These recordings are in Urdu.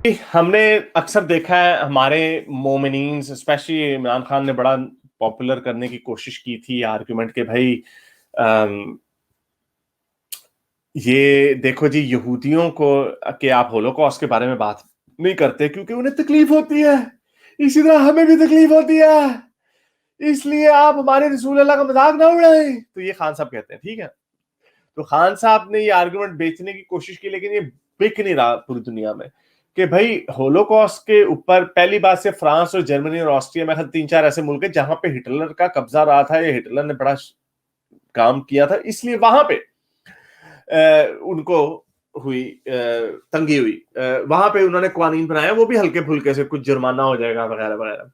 ہم نے اکثر دیکھا ہے ہمارے مومنینز اسپیشلی عمران خان نے بڑا پاپولر کرنے کی کوشش کی تھی آرگومنٹ کہ بھائی یہ دیکھو جی یہودیوں کو کہ آپ ہولوکاسٹ کے بارے میں بات نہیں کرتے کیونکہ انہیں تکلیف ہوتی ہے، اسی طرح ہمیں بھی تکلیف ہوتی ہے، اس لیے آپ ہمارے رسول اللہ کا مذاق نہ اڑائیں. تو یہ خان صاحب کہتے ہیں، ٹھیک ہے. تو خان صاحب نے یہ آرگومنٹ بیچنے کی کوشش کی لیکن یہ بک نہیں رہا پوری دنیا میں کہ بھائی ہولوکاسٹ کے اوپر پہلی بات سے فرانس اور جرمنی اور آسٹریا میں 3-4 ایسے ملک ہیں جہاں پہ ہٹلر کا قبضہ رہا تھا، یا ہٹلر نے بڑا کام کیا تھا، اس لیے وہاں پہ ان کو ہوئی تنگی ہوئی. وہاں پہ انہوں نے قوانین بنایا، وہ بھی ہلکے پھلکے سے، کچھ جرمانہ ہو جائے گا وغیرہ وغیرہ،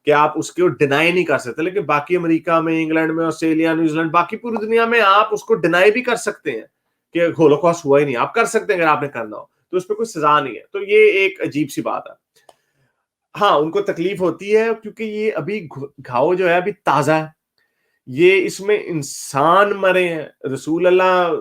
کہ آپ اس کو ڈینائی نہیں کر سکتے. لیکن باقی امریکہ میں، انگلینڈ میں، آسٹریلیا، نیوزی لینڈ، باقی پوری دنیا میں آپ اس کو ڈینائی بھی کر سکتے ہیں کہ ہولوکاسٹ ہوا ہی نہیں. آپ کر سکتے ہیں اگر آپ نے کرنا ہو تو اس پہ کوئی سزا نہیں ہے. تو یہ ایک عجیب سی بات ہے. ہاں ان کو تکلیف ہوتی ہے کیونکہ یہ ابھی گھاؤ جو ہے ابھی تازہ ہے. یہ اس میں انسان مرے ہیں. رسول اللہ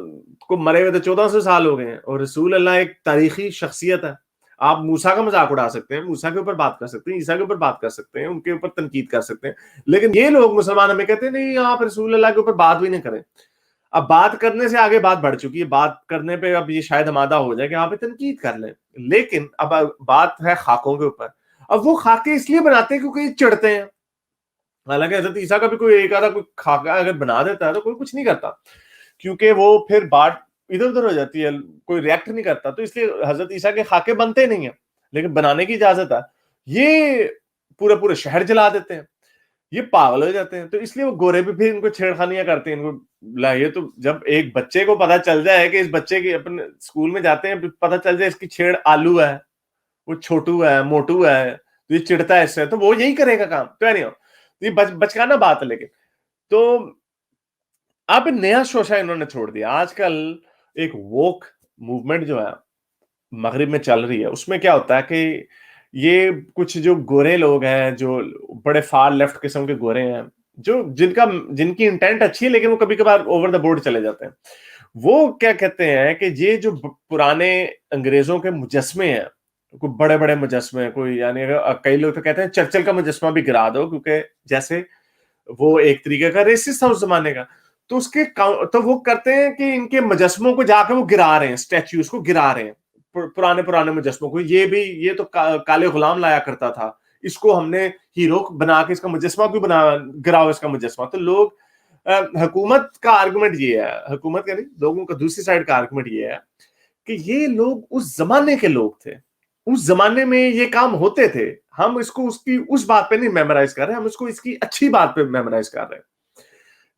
کو مرے ہوئے تو 1400 سال ہو گئے ہیں، اور رسول اللہ ایک تاریخی شخصیت ہے. آپ موسیٰ کا مذاق اڑا سکتے ہیں، موسیٰ کے اوپر بات کر سکتے ہیں، عیسیٰ کے اوپر بات کر سکتے ہیں، ان کے اوپر تنقید کر سکتے ہیں، لیکن یہ لوگ مسلمان ہمیں کہتے ہیں نہیں آپ رسول اللہ کے اوپر بات بھی نہیں کریں. اب بات کرنے سے آگے بات بڑھ چکی ہے، بات کرنے پہ اب یہ شاید آمادہ ہو جائے کہ آپ تنقید کر لیں. لیکن اب بات ہے خاکوں کے اوپر. اب وہ خاکے اس لیے بناتے ہیں کیونکہ یہ چڑھتے ہیں. حالانکہ حضرت عیسیٰ کا بھی کوئی ایک آدھا کوئی خاکہ اگر بنا دیتا ہے تو کوئی کچھ نہیں کرتا، کیونکہ وہ پھر بات ادھر ادھر ہو جاتی ہے، کوئی ریئیکٹ نہیں کرتا. تو اس لیے حضرت عیسیٰ کے خاکے بنتے نہیں ہیں، لیکن بنانے کی اجازت ہے. یہ پورے شہر جلا دیتے ہیں، یہ پاگل ہو جاتے ہیں. تو اس لیے وہ گورے بھی پھر ان کو چھیڑخانیاں کرتے ہیں. ان کو یہ تو جب ایک بچے کو پتا چل جائے کہ اس بچے کے اپنے اسکول میں جاتے ہیں، پتا چل جائے اس کی چھیڑ آلو ہے، وہ چھوٹو ہے، موٹو ہے، تو یہ چڑھتا ہے اس سے، تو وہ یہی کرے گا کام. تو نہیں ہو یہ بچکانا بات ہے. لیکن تو اب نیا شوشہ انہوں نے چھوڑ دیا. آج کل ایک ووک موومنٹ جو ہے مغرب میں چل رہی ہے، اس میں کیا ہوتا ہے کہ یہ کچھ جو گورے لوگ ہیں، جو بڑے فار لیفٹ قسم کے گورے ہیں، جو جن کی انٹینٹ اچھی ہے لیکن وہ کبھی کبھار اوور دا بورڈ چلے جاتے ہیں. وہ کیا کہتے ہیں کہ یہ جو پرانے انگریزوں کے مجسمے ہیں، کوئی بڑے بڑے مجسمے، کوئی یعنی کئی لوگ تو کہتے ہیں چرچل کا مجسمہ بھی گرا دو، کیونکہ جیسے وہ ایک طریقے کا ریسسٹ تھا اس زمانے کا. تو اس کے تو وہ کرتے ہیں کہ ان کے مجسموں کو جا کے وہ گرا رہے ہیں، اسٹیچوز کو گرا رہے ہیں، پرانے مجسموں کو. یہ تو کالے غلام لایا کرتا تھا، اس کو ہم نے ہیرو بنا کے اس کا مجسمہ کیوں گراؤ اس کا مجسمہ. تو لوگ حکومت کا آرگومنٹ یہ ہے، حکومت کا نہیں، لوگوں کا دوسری سائڈ کا آرگومنٹ یہ ہے کہ یہ لوگ اس زمانے کے لوگ تھے، اس زمانے میں یہ کام ہوتے تھے. ہم اس کو اس بات پہ نہیں میمورائز کر رہے، ہم اس کو اس کی اچھی بات پہ میمورائز کر رہے ہیں.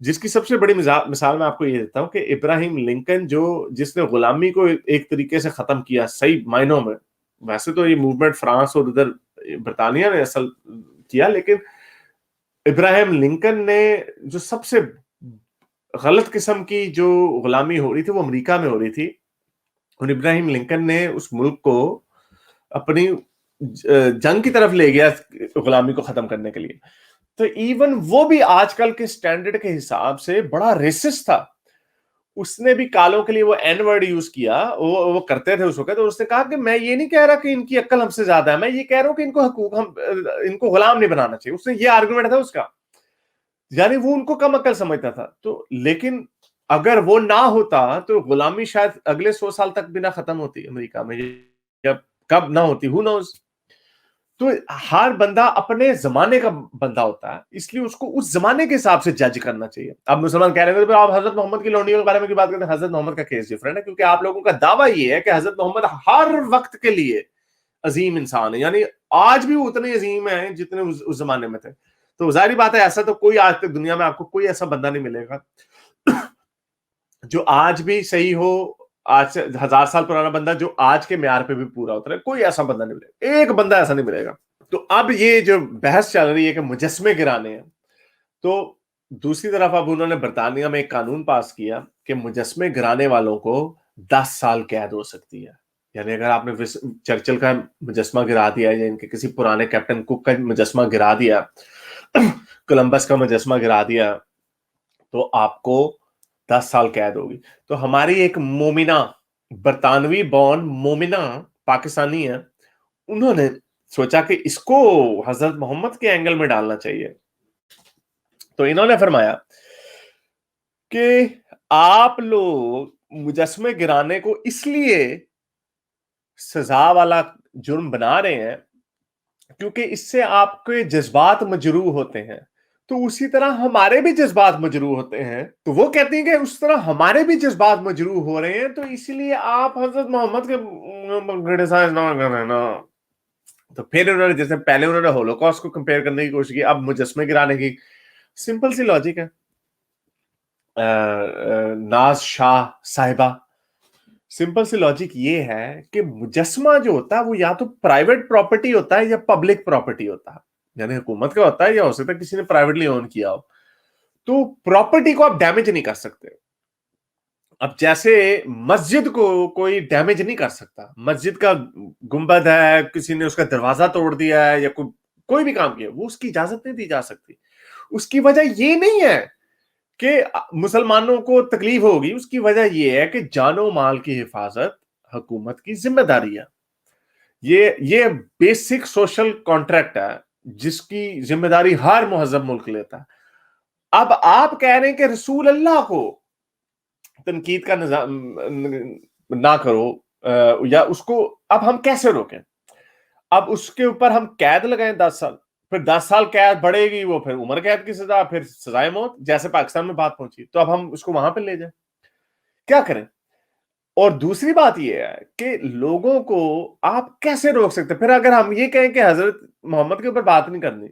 جس کی سب سے بڑی مثال میں آپ کو یہ دیتا ہوں کہ ابراہیم لنکن جس نے غلامی کو ایک طریقے سے ختم کیا صحیح معنوں میں. ویسے تو یہ موومنٹ فرانس اور ادھر برطانیہ نے اصل کیا، لیکن ابراہیم لنکن نے جو سب سے غلط قسم کی جو غلامی ہو رہی تھی وہ امریکہ میں ہو رہی تھی، اور ابراہیم لنکن نے اس ملک کو اپنی جنگ کی طرف لے گیا غلامی کو ختم کرنے کے لیے. تو ایون وہ بھی آج کل کے سٹینڈرڈ کے حساب سے بڑا ریسسٹ تھا. اس نے بھی کالوں کے لیے وہ این ورڈ یوز کیا، وہ کرتے تھے اس وقت. اور اس نے کہا کہ میں یہ نہیں کہہ رہا کہ ان کی عقل ہم سے زیادہ ہے، میں یہ کہہ رہا ہوں کہ ان کو حقوق ان کو غلام نہیں بنانا چاہیے. اس نے یہ آرگومنٹ تھا اس کا، یعنی وہ ان کو کم عقل سمجھتا تھا. تو لیکن اگر وہ نہ ہوتا تو غلامی شاید اگلے 100 سال تک بھی نہ ختم ہوتی امریکہ میں، یا کب نہ ہوتی، ہو نوز. تو ہر بندہ اپنے زمانے کا بندہ ہوتا ہے، اس لیے اس کو اس زمانے کے حساب سے جج کرنا چاہیے. اب مسلمان کہہ رہے ہیں آپ حضرت محمد کی لونڈیوں کے بارے میں کی بات کرتے ہیں. حضرت محمد کا کیس ڈیفرنٹ ہے، کیونکہ آپ لوگوں کا دعویٰ یہ ہے کہ حضرت محمد ہر وقت کے لیے عظیم انسان ہے، یعنی آج بھی وہ اتنے عظیم ہیں جتنے اس زمانے میں تھے. تو ظاہری بات ہے ایسا تو کوئی آج تک دنیا میں آپ کو کوئی ایسا بندہ نہیں ملے گا جو آج بھی صحیح ہو. آج سے 1000 سال پرانا بندہ جو آج کے معیار پہ بھی پورا ہوتا ہے، کوئی ایسا بندہ نہیں ملے گا، ایک بندہ ایسا نہیں ملے گا. تو اب یہ جو بحث چل رہی ہے کہ مجسمے گرانے ہیں، تو دوسری طرف اب انہوں نے برطانیہ میں ایک قانون پاس کیا کہ مجسمے گرانے والوں کو 10 سال قید ہو سکتی ہے. یعنی اگر آپ نے چرچل کا مجسمہ گرا دیا، یا ان کے کسی پرانے کیپٹن کک کا مجسمہ گرا دیا، کولمبس کا مجسمہ گرا دیا، تو آپ کو 10 سال قید ہوگی. تو ہماری ایک مومنہ برطانوی بورن مومنہ پاکستانی ہے، انہوں نے سوچا کہ اس کو حضرت محمد کے اینگل میں ڈالنا چاہیے. تو انہوں نے فرمایا کہ آپ لوگ مجسمے گرانے کو اس لیے سزا والا جرم بنا رہے ہیں کیونکہ اس سے آپ کے جذبات مجروح ہوتے ہیں. تو اسی طرح ہمارے بھی جذبات مجروح ہوتے ہیں. تو وہ کہتے ہیں کہ اس طرح ہمارے بھی جذبات مجروح ہو رہے ہیں, تو اسی لیے آپ حضرت محمد کے کرٹیسائز نہ کریں نا. تو پھر انہوں نے جیسے پہلے انہوں نے ہولوکاسٹ کو کمپیئر کرنے کی کوشش کی, اب مجسمے گرانے کی. سمپل سی لاجک ہے ناز شاہ صاحبہ, سمپل سی لاجک یہ ہے کہ مجسمہ جو ہوتا ہے وہ یا تو پرائیویٹ پراپرٹی ہوتا ہے یا پبلک پراپرٹی ہوتا ہے, یعنی حکومت کا ہوتا ہے یا ہو سکتا ہے کسی نے پرائیویٹلی اون کیا ہو. تو پراپرٹی کو آپ ڈیمیج نہیں کر سکتے. اب جیسے مسجد کو کوئی ڈیمیج نہیں کر سکتا, مسجد کا گنبد ہے, کسی نے اس کا دروازہ توڑ دیا ہے یا کوئی بھی کام کیا, وہ اس کی اجازت نہیں دی جا سکتی. اس کی وجہ یہ نہیں ہے کہ مسلمانوں کو تکلیف ہوگی, اس کی وجہ یہ ہے کہ جان و مال کی حفاظت حکومت کی ذمہ داری ہے. یہ بیسک سوشل کانٹریکٹ ہے جس کی ذمہ داری ہر مہذب ملک لیتا ہے. اب آپ کہہ رہے ہیں کہ رسول اللہ کو تنقید کا نظام نہ کرو, یا اس کو اب ہم کیسے روکیں؟ اب اس کے اوپر ہم قید لگائیں 10 سال, پھر 10 سال قید بڑھے گی, وہ پھر عمر قید کی سزا, پھر سزائے موت, جیسے پاکستان میں بات پہنچی. تو اب ہم اس کو وہاں پہ لے جائیں, کیا کریں؟ اور دوسری بات یہ ہے کہ لوگوں کو آپ کیسے روک سکتے؟ پھر اگر ہم یہ کہیں کہ حضرت محمد کے اوپر بات نہیں کرنی,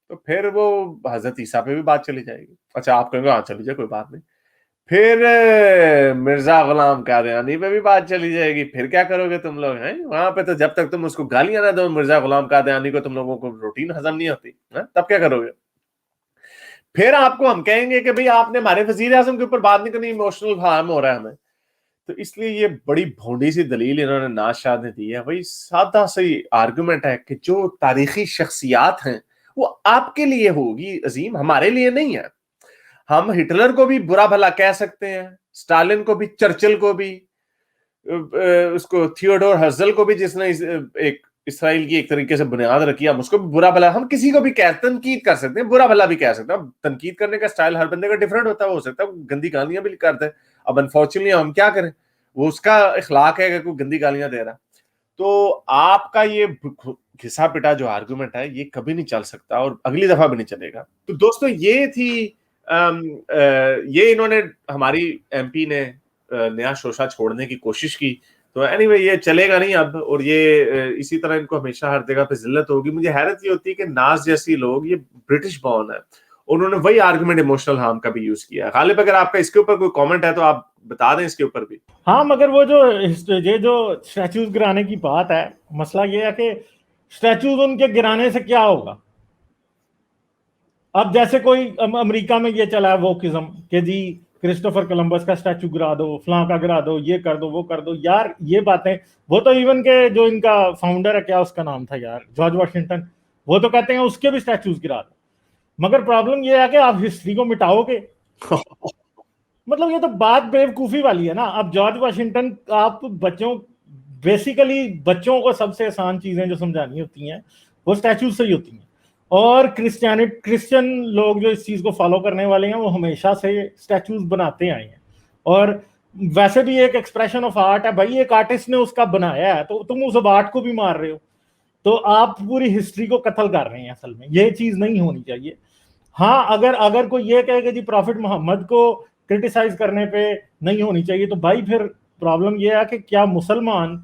تو پھر وہ حضرت عیسیٰ پہ بھی بات چلی جائے گی. اچھا آپ کہیں گے ہاں چلی جائے, کوئی بات نہیں. پھر مرزا غلام قادیانی پہ بھی بات چلی جائے گی. پھر کیا کرو گے تم لوگ ہیں وہاں پہ؟ تو جب تک تم اس کو گالیاں نہ دو مرزا غلام قادیانی کو, تم لوگوں کو روٹین ہضم نہیں ہوتی, تب کیا کرو گے؟ پھر آپ کو ہم کہیں گے کہ بھئی آپ نے ہمارے وزیر اعظم کے اوپر بات نہیں کرنی, ایموشنل ہارم ہو رہا ہے ہمیں. تو اس لیے یہ بڑی بھونڈی سی دلیل انہوں نے ناز شاہ نے دی ہے. وہی سادہ سی آرگومنٹ ہے کہ جو تاریخی شخصیات ہیں وہ آپ کے لیے ہوگی عظیم, ہمارے لیے نہیں ہے. ہم ہٹلر کو بھی برا بھلا کہہ سکتے ہیں, اسٹالن کو بھی, چرچل کو بھی, اس کو تھیوڈور ہرزل کو بھی جس نے ایک اسرائیل کی ایک طریقے سے بنیاد رکھی, ہم اس کو بھی برا بھلا, ہم کسی کو بھی تنقید کر سکتے ہیں, برا بھلا بھی کہہ سکتے ہیں. اب تنقید کرنے کا سٹائل ہر بندے کا ڈیفرنٹ ہوتا ہے, ہو سکتا ہے گندی گالیاں بھی کرتے ہیں. اب انفارچونیٹلی ہم کیا کریں, وہ اس کا اخلاق ہے کہ کوئی گندی گالیاں دے رہا. تو آپ کا یہ گھسا پٹا جو آرگومنٹ ہے یہ کبھی نہیں چل سکتا اور اگلی دفعہ بھی نہیں چلے گا. تو دوستو یہ تھی یہ انہوں نے ہماری ایم پی نے نیا شوشہ چھوڑنے کی کوشش کی. تو اینی وے یہ چلے گا نہیں اب, اور یہ اسی طرح ان کو ہمیشہ ہر جگہ پہ ذلت ہوگی. مجھے حیرت یہ ہوتی ہے کہ ناز جیسی لوگ, یہ برٹش بورن ہے, انہوں نے وہی آرگومنٹ ایموشنل ہارم کا بھی یوز کیا. غالب اگر آپ کا اس کے اوپر کوئی کامنٹ ہے تو آپ بتا دیں اس کے اوپر بھی. ہاں مگر وہ جو اسٹیچوز گرانے کی بات ہے, مسئلہ یہ ہے کہ اسٹیچوز ان کے گرانے سے کیا ہوگا؟ اب جیسے کوئی امریکہ میں یہ چلا ہے ووکزم کہ جی کرسٹوفر کولمبس کا اسٹیچو گرا دو, فلاں کا گرا دو, یہ کر دو, وہ کر دو. یار یہ باتیں, وہ تو ایون کہ جو ان کا فاؤنڈر ہے, کیا اس کا نام تھا یار, جارج واشنگٹن, وہ تو کہتے ہیں اس کے بھی اسٹیچوز گرا دو. مگر پرابلم یہ ہے کہ آپ ہسٹری کو مٹاؤ گے. مطلب یہ تو بات بیوقوفی والی ہے نا. اب جارج واشنگٹن, آپ بچوں, بیسیکلی بچوں کو سب سے آسان چیزیں جو سمجھانی ہوتی ہیں وہ اسٹیچوز سے ہی ہوتی ہیں. اور کرسچن لوگ جو اس چیز کو فالو کرنے والے ہیں وہ ہمیشہ سے اسٹیچوز بناتے آئے ہیں. اور ویسے بھی ایک ایکسپریشن آف آرٹ ہے بھائی, ایک آرٹسٹ نے اس کا بنایا ہے, تو تم اس آرٹ کو بھی مار رہے ہو, تو آپ پوری ہسٹری کو قتل کر رہے ہیں. اصل میں یہ چیز نہیں ہونی چاہیے. ہاں اگر کوئی یہ کہے کہ جی پروفٹ محمد کو کرٹیسائز کرنے پہ نہیں ہونی چاہیے, تو بھائی پھر پرابلم یہ ہے کہ کیا مسلمان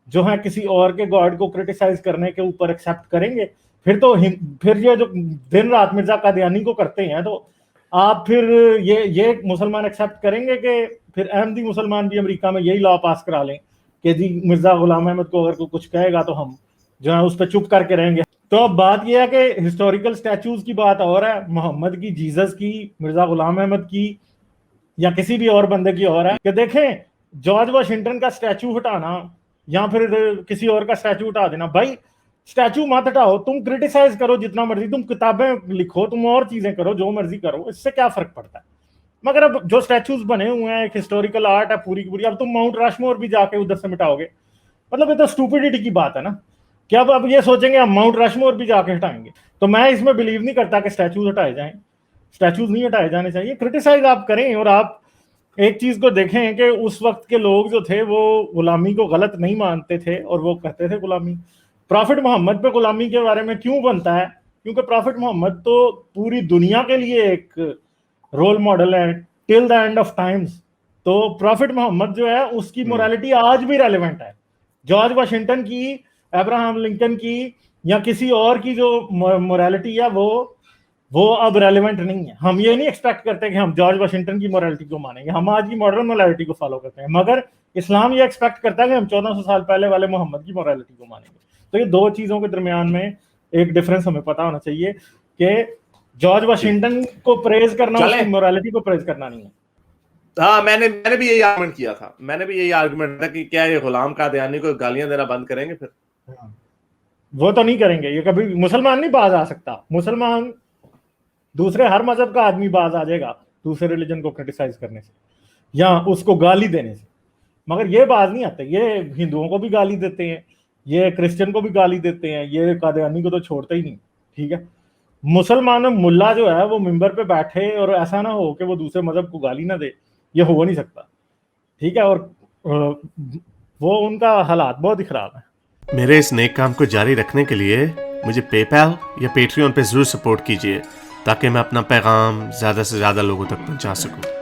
جو ہیں کسی اور کے گاڈ کو کرٹیسائز کرنے کے اوپر ایکسیپٹ کریں گے؟ پھر یہ جو دن رات مرزا قادیانی کو کرتے ہیں, تو آپ پھر یہ مسلمان ایکسیپٹ کریں گے کہ پھر احمدی مسلمان بھی امریکہ میں یہی لا پاس کرا لیں کہ جی مرزا غلام احمد کو اگر کوئی کچھ کہے گا تو ہم جو ہے اس پہ چپ کر کے رہیں گے؟ تو اب بات یہ ہے کہ ہسٹوریکل سٹیچوز کی بات اور ہے, محمد کی, جیزس کی, مرزا غلام احمد کی, یا کسی بھی اور بندے کی اور ہے. کہ دیکھیں جارج واشنگٹن کا سٹیچو ہٹانا یا پھر کسی اور کا سٹیچو ہٹا دینا, بھائی سٹیچو مت ہٹاؤ, تم کرٹیسائز کرو جتنا مرضی, تم کتابیں لکھو, تم اور چیزیں کرو, جو مرضی کرو, اس سے کیا فرق پڑتا ہے؟ مگر اب جو سٹیچوز بنے ہوئے ہیں ایک ہسٹوریکل آرٹ ہے پوری کی پوری, اب تم ماؤنٹ راشمور بھی جا کے ادھر سے مٹاؤ گے, مطلب یہ تو اسٹوپیڈیٹی کی بات ہے نا. کہ اب یہ سوچیں گے ہم ماؤنٹ رشمور بھی جا کے ہٹائیں گے. تو میں اس میں بلیو نہیں کرتا کہ اسٹیچوز ہٹائے جائیں, اسٹیچوز نہیں ہٹائے جانے چاہیے. کرٹیسائز آپ کریں, اور آپ ایک چیز کو دیکھیں کہ اس وقت کے لوگ جو تھے وہ غلامی کو غلط نہیں مانتے تھے اور وہ کہتے تھے غلامی. پرافٹ محمد پہ غلامی کے بارے میں کیوں بنتا ہے؟ کیونکہ پرافٹ محمد تو پوری دنیا کے لیے ایک رول ماڈل ہے ٹل دا اینڈ آف ٹائمز. تو پرافٹ محمد جو ہے اس کی مورالٹی آج بھی ریلیونٹ ہے. جارج واشنگٹن کی, ابراہم لنکن کی, یا کسی اور کی جو مورالٹی ہے وہ اب ریلیونٹ نہیں ہے. ہم یہ نہیں ایکسپیکٹ کرتے کہ ہم جارج واشنگٹن کی مورالٹی کو مانیں گے, ہم آج کی ماڈرن مورالٹی کو فالو کرتے ہیں. مگر اسلام یہ ایکسپیکٹ کرتا ہے کہ ہم 1400 سال پہلے والے محمد کی مورالٹی کو مانیں گے. تو یہ دو چیزوں کے درمیان میں ایک ڈفرنس ہمیں پتا ہونا چاہیے کہ جارج واشنگٹن کو پریز کرنا اس کی مورالٹی کو پریز کرنا نہیں ہے. ہاں میں نے بھی یہی آرگومنٹ کیا تھا, میں نے بھی یہی آرگومنٹ تھا کہ کیا یہ غلام قادیانی کو گالیاں دینا بند کریں گے؟ پھر وہ تو نہیں کریں گے. یہ کبھی مسلمان نہیں باز آ سکتا. مسلمان دوسرے ہر مذہب کا آدمی باز آ جائے گا دوسرے ریلیجن کو کرٹیسائز کرنے سے یا اس کو گالی دینے سے, مگر یہ باز نہیں آتے. یہ ہندوؤں کو بھی گالی دیتے ہیں, یہ کرسچن کو بھی گالی دیتے ہیں, یہ قادیانی کو تو چھوڑتے ہی نہیں. ٹھیک ہے, مسلمان ملا جو ہے وہ ممبر پہ بیٹھے اور ایسا نہ ہو کہ وہ دوسرے مذہب کو گالی نہ دے, یہ ہو نہیں سکتا. ٹھیک ہے, اور وہ ان کا حالات بہت ہی خراب ہیں. میرے اس نیک کام کو جاری رکھنے کے لیے مجھے پے پیل یا پیٹریون پہ ضرور سپورٹ کیجیے تاکہ میں اپنا پیغام زیادہ سے زیادہ لوگوں تک پہنچا سکوں.